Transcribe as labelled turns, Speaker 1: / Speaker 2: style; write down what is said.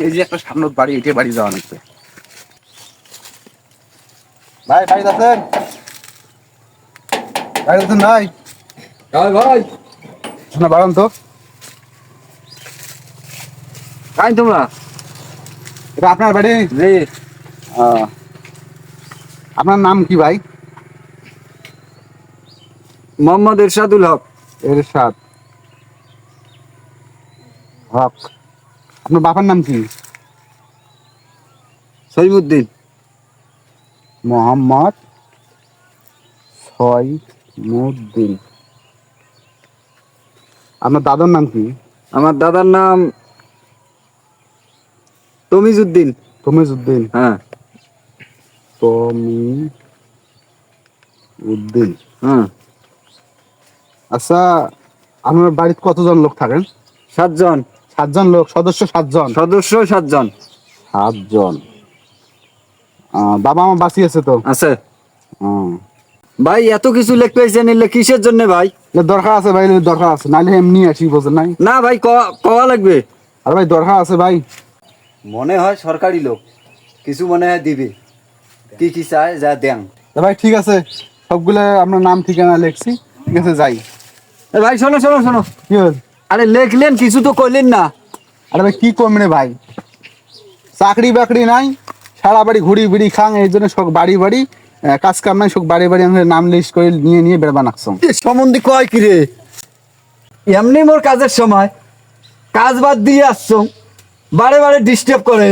Speaker 1: এই যে একটা সামনের বাড়ি, এটাই বাড়ি যাওয়া লাগবে। ভাই ভাই আছেন? ভাই আছেন নাই?
Speaker 2: ভাই
Speaker 1: শোনা বাড়ান তো।
Speaker 2: কাই তোমরা?
Speaker 1: এটা আপনার বাড়ি?
Speaker 2: জি।
Speaker 1: আপনার নাম কি ভাই?
Speaker 2: মোহাম্মদ এরশাদুল হক।
Speaker 1: এরশাদ হক। আপনার বাবার নাম কি?
Speaker 2: সৈমুদ্দিন।
Speaker 1: মোহাম্মদ সৈমুদ্দিন। আপনার দাদার নাম কি?
Speaker 2: আমার দাদার নাম তমিজউদ্দিন।
Speaker 1: তমিজউদ্দিন।
Speaker 2: হ্যাঁ।
Speaker 1: তমিজউদ্দিন।
Speaker 2: হ্যাঁ।
Speaker 1: আচ্ছা, আপনার বাড়িতে কতজন লোক থাকেন?
Speaker 2: 7 জন।
Speaker 1: 7 জন লোক, সদস্য 7 জন?
Speaker 2: সদস্য 7 জন।
Speaker 1: 7 জন। বাবা মা বাঁচি আছে তো?
Speaker 2: আছে।
Speaker 1: হুম।
Speaker 2: ভাই এত কিছু লিখতে হয়েছে নিলে কিসের জন্য ভাই?
Speaker 1: দরকার আছে ভাই, দরকার আছে, নাহলে এমনি আসি, বোঝেন নাই?
Speaker 2: না ভাই কওয়া লাগবে।
Speaker 1: আরে ভাই দরকার আছে ভাই।
Speaker 2: মনে হয় সরকারি লোক, কিছু মনে হয় দিবে, কি কি চায় যা দেন।
Speaker 1: ভাই ঠিক আছে, সবগুলো আপনার নাম ঠিকানা লিখছি, ঠিক আছে যাই।
Speaker 2: ভাই শোনো শোনো শোনো।
Speaker 1: কি হল?
Speaker 2: আরে লেখলেন, কিছু তো কইলেন না।
Speaker 1: আরে ভাই কি কম রে ভাই, চাকরি বাকরি নাই, সারা বাড়ি ঘুরি বিড়ি খাং, এই জন্য সব বাড়ি বাড়ি কাজ কাম নাই, সব বাড়ি বাড়ি আমাদের নাম লিস্ট করে নিয়ে নিয়ে বেড়বা নাকছম।
Speaker 2: সম্বন্ধে কয় কি রে? এমনি মোর কাজের সময় কাজ বাদ দিয়ে আসছো, বারে বারে ডিস্টার্ব করে।